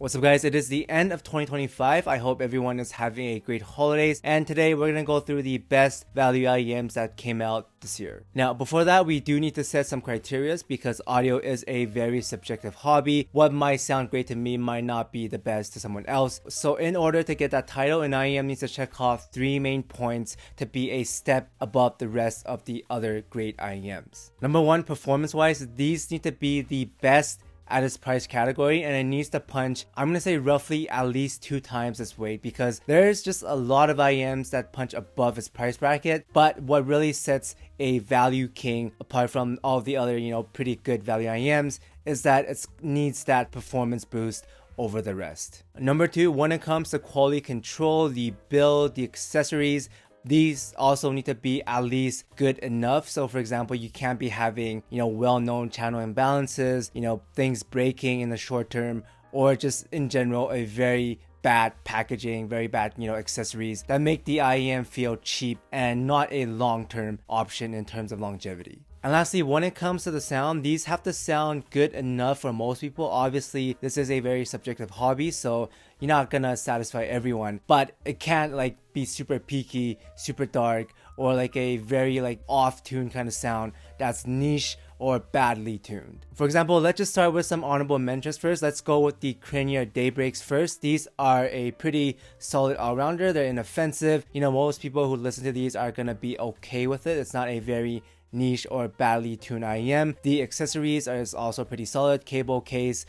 What's up guys, it is the end of 2025. I hope everyone is having a great holidays, and today we're going to go through the best value IEMs that came out this year. Now before that, we do need to set some criterias because audio is a very subjective hobby. What might sound great to me might not be the best to someone else. So in order to get that title, an IEM needs to check off 3 main points to be a step above the rest of the other great IEMs. Number 1, performance wise, these need to be the best at its price category, and it needs to punch, I'm gonna say roughly at least 2 times its weight, because there's just a lot of IEMs that punch above its price bracket. But what really sets a value king apart from all the other, pretty good value IEMs is that it needs that performance boost over the rest. Number 2, when it comes to quality control, the build, the accessories, these also need to be at least good enough. So for example, you can't be having, well-known channel imbalances, things breaking in the short term, or just in general a very bad packaging, very bad, accessories that make the IEM feel cheap and not a long-term option in terms of longevity. And lastly, when it comes to the sound, these have to sound good enough for most people. Obviously, this is a very subjective hobby, so you're not gonna satisfy everyone, but it can't be super peaky, super dark, or a very off-tune kind of sound that's niche or badly tuned. For example, let's just start with some honorable mentions first. Let's go with the Cranier Daybreaks first. These are a pretty solid all-rounder. They're inoffensive. Most people who listen to these are gonna be okay with it. It's not a very niche or badly tuned IEM. The accessories are also pretty solid. Cable, case,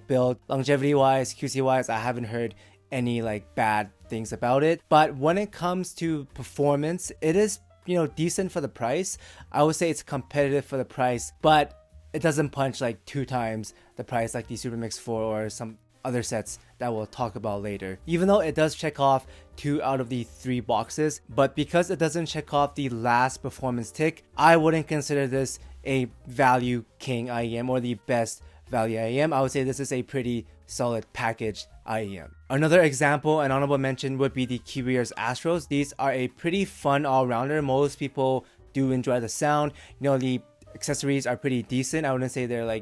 build, longevity wise, QC wise, I haven't heard any bad things about it. But when it comes to performance, it is decent for the price. I would say it's competitive for the price, but it doesn't punch 2 times the price like the Super Mix 4 or some other sets that we'll talk about later. Even though it does check off 2 out of the 3 boxes, but because it doesn't check off the last performance tick, I wouldn't consider this a value king IEM or the best value IEM. I would say this is a pretty solid packaged IEM. Another example and honorable mention would be the Keywear's Astros. These are a pretty fun all-rounder. Most people do enjoy the sound. The accessories are pretty decent. I wouldn't say they're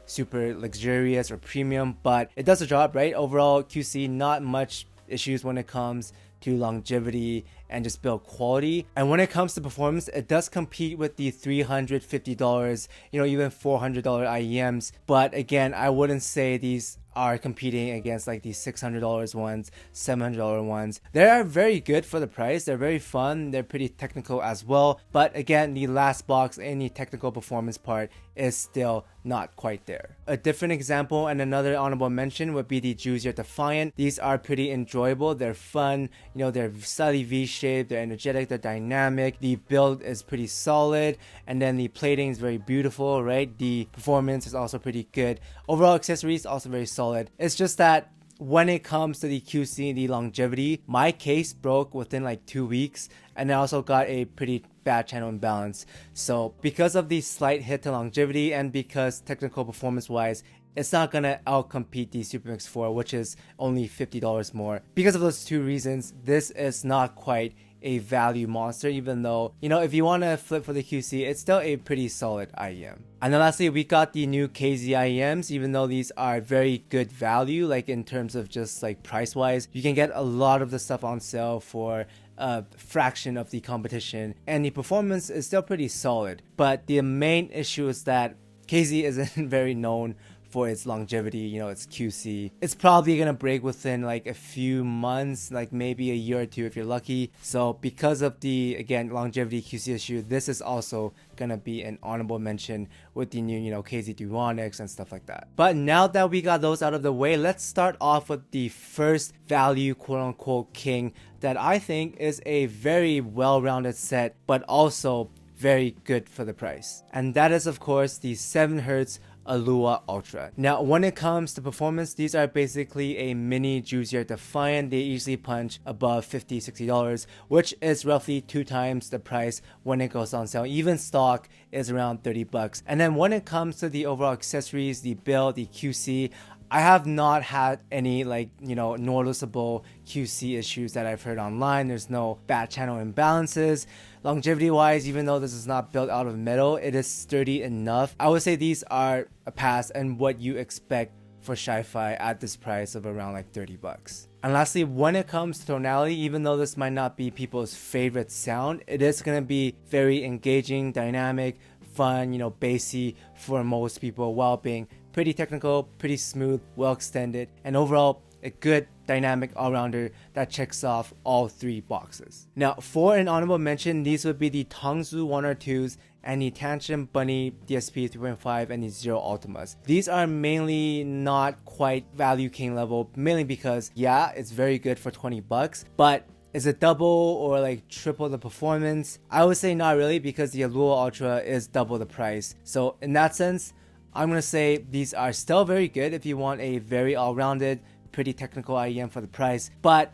super luxurious or premium, but it does the job, right? Overall QC, not much issues when it comes to longevity and just build quality. And when it comes to performance, it does compete with the $350, even $400 IEMs. But again, I wouldn't say these are competing against the $600 ones, $700 ones. They are very good for the price. They're very fun. They're pretty technical as well. But again, the last box and the technical performance part is still not quite there. A different example and another honorable mention would be the Juicier Defiant. These are pretty enjoyable. They're fun. They're slightly V-shaped. They're energetic. They're dynamic. The build is pretty solid. And then the plating is very beautiful, right? The performance is also pretty good. Overall accessories also very solid. It's just that when it comes to the QC, the longevity, my case broke within 2 weeks, and I also got a pretty bad channel imbalance. So because of the slight hit to longevity and because technical performance wise, it's not gonna outcompete the Super Mix 4, which is only $50 more. Because of those 2 reasons, this is not quite a value monster, even though, if you want to flip for the QC, it's still a pretty solid IEM. And then lastly, we got the new KZ IEMs. Even though these are very good value, in terms of just price wise, you can get a lot of the stuff on sale for a fraction of the competition, and the performance is still pretty solid. But the main issue is that KZ isn't very known for its longevity, its QC. It's probably gonna break within a few months, maybe a year or 2 if you're lucky. So because of the, again, longevity QC issue, this is also gonna be an honorable mention with the new, KZ Duronics and stuff like that. But now that we got those out of the way, let's start off with the first value quote-unquote king that I think is a very well-rounded set, but also very good for the price. And that is of course the 7Hz Alua Ultra. Now when it comes to performance, these are basically a mini Juicier Defiant. They easily punch above $50-$60, which is roughly 2 times the price when it goes on sale. Even stock is around $30. And then when it comes to the overall accessories, the build, the QC, I have not had any noticeable QC issues that I've heard online. There's no bad channel imbalances. Longevity wise, even though this is not built out of metal, it is sturdy enough. I would say these are a pass and what you expect for Sci-Fi at this price of around like 30 bucks. And lastly, when it comes to tonality, even though this might not be people's favorite sound, it is going to be very engaging, dynamic, fun, bassy for most people, while being pretty technical, pretty smooth, well extended, and overall a good dynamic all-rounder that checks off all 3 boxes. Now, for an honorable mention, these would be the Tongzu 1R2s and the Tantrum Bunny DSP 3.5 and the Zero Ultimas. These are mainly not quite value king level, mainly because yeah, it's very good for 20 bucks, but is it double or like triple the performance? I would say not really, because the Allure Ultra is double the price. So in that sense, I'm gonna say these are still very good if you want a very all-rounded, pretty technical IEM for the price, but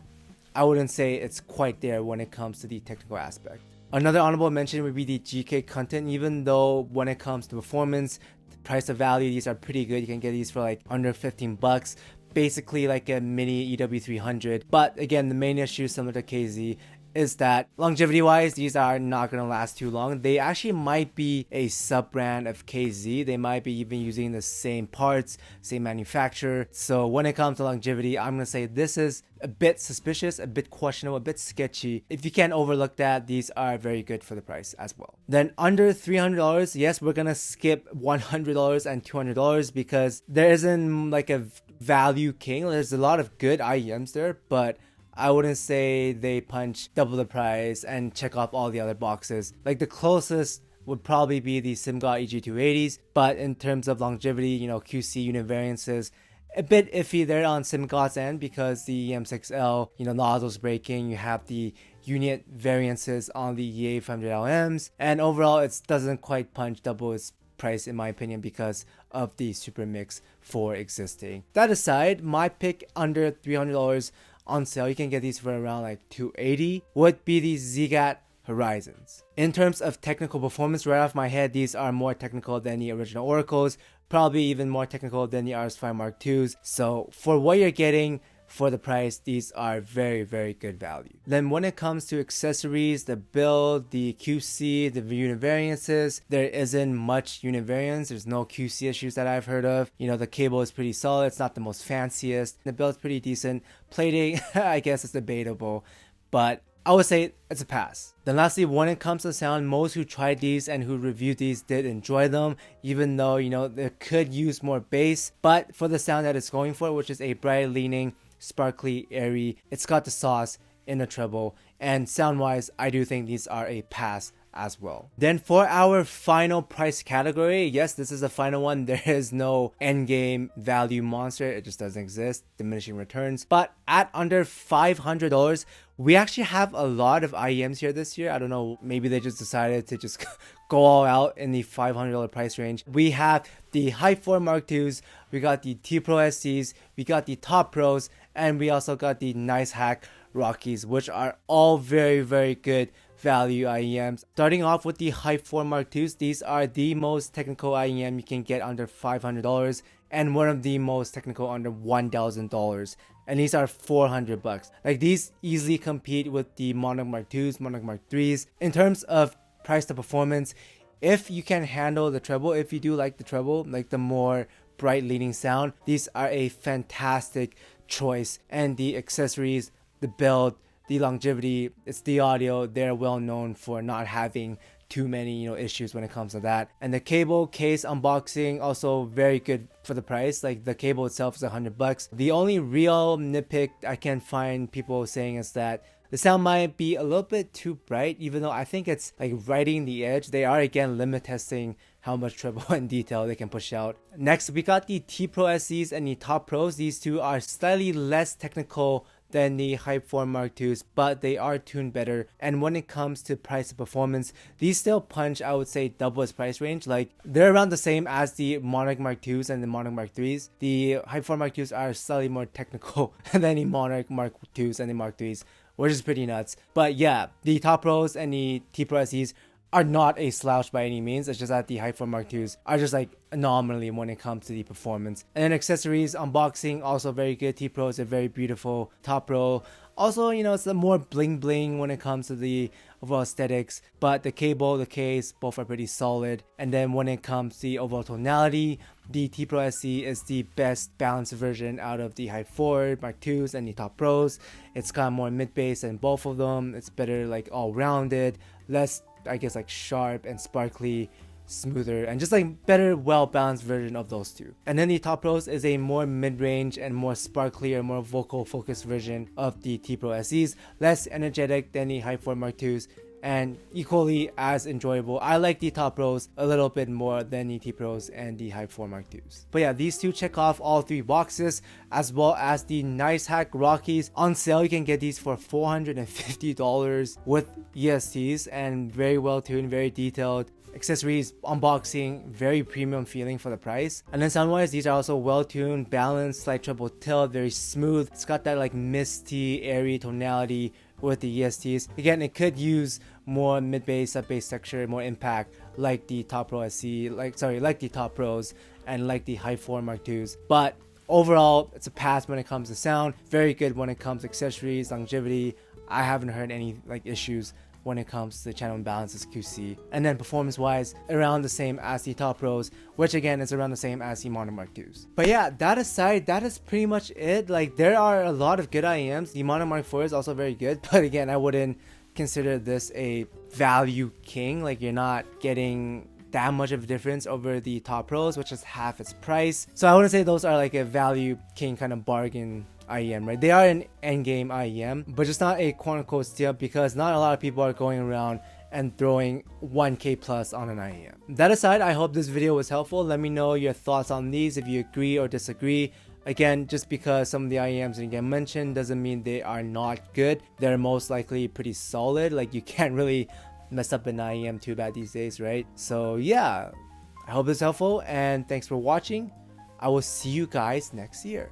I wouldn't say it's quite there when it comes to the technical aspect. Another honorable mention would be the GK Content. Even though when it comes to performance, the price to value, these are pretty good. You can get these for like under 15 bucks, basically like a mini EW300. But again, the main issue, similar to KZ, is that longevity wise, these are not going to last too long. They actually might be a sub brand of KZ. They might be even using the same parts, same manufacturer. So when it comes to longevity, I'm going to say this is a bit suspicious, a bit questionable, a bit sketchy. If you can't overlook that, these are very good for the price as well. Then under $300, yes, we're going to skip $100 and $200 because there isn't like a value king. There's a lot of good IEMs there, but I wouldn't say they punch double the price and check off all the other boxes. Like the closest would probably be the SimGod EG280s, but in terms of longevity, QC unit variances, a bit iffy there on SimGod's end because the EM6L, nozzles breaking, you have the unit variances on the EA500LMs, and overall it doesn't quite punch double its price in my opinion because of the Super Mix 4 existing. That aside, my pick under $300 on sale, you can get these for around like $280, would be the Zgat Horizons. In terms of technical performance, right off my head, these are more technical than the original Oracles, probably even more technical than the RS5 Mark IIs. So for what you're getting for the price, these are very, very good value. Then when it comes to accessories, the build, the QC, the unit variances, there isn't much unit variance. There's no QC issues that I've heard of. The cable is pretty solid. It's not the most fanciest. The build's pretty decent. Plating, I guess it's debatable, but I would say it's a pass. Then lastly, when it comes to sound, most who tried these and who reviewed these did enjoy them, even though, they could use more bass. But for the sound that it's going for, which is a bright leaning, sparkly, airy, it's got the sauce in the treble, and sound wise, I do think these are a pass as well. Then for our final price category, yes, this is the final one. There is no endgame value monster. It just doesn't exist. Diminishing returns. But at under $500, we actually have a lot of IEMs here this year. I don't know, maybe they just decided to just go all out in the $500 price range. We have the Hype 4 Mark IIs, we got the T Pro SCs, we got the Top Pros, and we also got the Nice Hack Rockies, which are all very, very good value IEMs. Starting off with the Hype 4 Mark IIs, these are the most technical IEM you can get under $500 and one of the most technical under $1,000. And these are 400 bucks. Like these easily compete with the Monarch Mark IIs, Monarch Mark IIIs. In terms of price to performance, if you can handle the treble, if you do like the treble, like the more bright leading sound, these are a fantastic choice. And the accessories, the build, the longevity, it's the audio, they're well known for not having too many issues when it comes to that. And the cable case unboxing, also very good for the price. Like the cable itself is 100 bucks. The only real nitpick I can find people saying is that the sound might be a little bit too bright, even though I think it's like riding the edge. They are again limit testing how much treble and detail they can push out. Next, we got the T Pro SCs and the Top Pros. These two are slightly less technical than the Hype 4 Mark IIs, but they are tuned better. And when it comes to price and performance, these still punch, I would say, double its price range. Like they're around the same as the Monarch Mark IIs and the Monarch Mark IIIs. The Hype 4 Mark IIs are slightly more technical than the Monarch Mark IIs and the Mark IIIs, which is pretty nuts. But yeah, the Top Pros and the T Pro SEs are not a slouch by any means. It's just that the Hype 4 Mark IIs are just like anomaly when it comes to the performance. And then accessories, unboxing, also very good. T Pro is a very beautiful top Pro. Also, you know, it's a more bling bling when it comes to the overall aesthetics, but the cable, the case, both are pretty solid. And then when it comes to the overall tonality, the T Pro SE is the best balanced version out of the Hype 4 Mark IIs and the Top Pros. It's got more mid-bass than both of them. It's better like all-rounded, less, I guess, like sharp and sparkly, smoother, and just like better well-balanced version of those two. And then the Top Pros is a more mid-range and more sparkly or more vocal focused version of the T Pro SEs, less energetic than the Hype 4 Mark IIs and equally as enjoyable. I like the Top Pros a little bit more than the T Pros and the Hype 4 Mark IIs. But yeah, these two check off all three boxes, as well as the Nice Hack Rockies. On sale, you can get these for $450 with ESTs, and very well tuned, very detailed. Accessories, unboxing, very premium feeling for the price. And then sound wise, these are also well tuned, balanced, slight treble tilt, very smooth. It's got that like misty, airy tonality with the ESTs. Again, it could use more mid-bass, sub-bass texture, more impact like the Top Pro SE, like the Top Pros and like the Hype 4 Mark IIs. But overall, it's a pass when it comes to sound. Very good when it comes to accessories, longevity. I haven't heard any like issues when it comes to channel imbalances QC. And then performance wise, around the same as the Top Pros, which again is around the same as the Mono Mark IIs. But yeah, that aside, that is pretty much it. Like, there are a lot of good IEMs. The Mono Mark IV is also very good, but again, I wouldn't consider this a value king. Like, you're not getting that much of a difference over the Top Pros, which is half its price. So I wouldn't say those are like a value king kind of bargain IEM, right? They are an endgame IEM, but just not a quote-unquote steal, because not a lot of people are going around and throwing 1k plus on an IEM. That aside, I hope this video was helpful. Let me know your thoughts on these, if you agree or disagree. Again, just because some of the IEMs didn't get mentioned doesn't mean they are not good. They're most likely pretty solid. Like, you can't really mess up an IEM too bad these days, right? So yeah, I hope this is helpful, and thanks for watching. I will see you guys next year.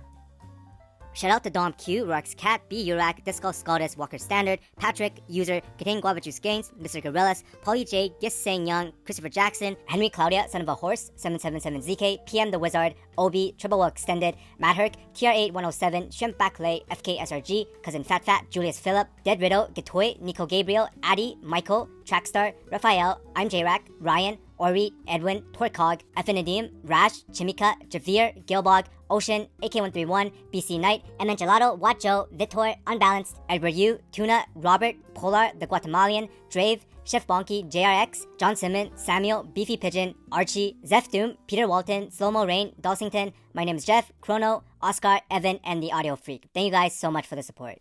Shout out to Dom Q, Rox Cat, B Urak, Disco Scaldus, Walker Standard, Patrick, User, Contain Guava Juice Gains, Mr. Gorillas, Polly J, Gis Sang Young, Christopher Jackson, Henry Claudia, Son of a Horse, 777ZK, PM the Wizard, Obi, Triple Well Extended, Matt Herc, TR8107, Shrimp Backlay, FKSRG, Cousin Fat Fat, Julius Phillip, Dead Riddle, Gatoy, Nico Gabriel, Addy, Michael, Trackstar, Raphael, I'm J-Rack, Ryan, Ori, Edwin, Torcog, Affinidim, Rash, Chimika, Javier, Gilbog, Ocean, AK131, BC Knight, MN Gelato, Watcho, Vitor, Unbalanced, Edward Yu, Tuna, Robert, Polar, The Guatemalian, Drave, Chef Bonky, JRX, John Simmons, Samuel, Beefy Pigeon, Archie, Zeph Doom, Peter Walton, Slow-Mo Rain, Dulsington. My name is Jeff, Chrono, Oscar, Evan, and the Audio Freak. Thank you guys so much for the support.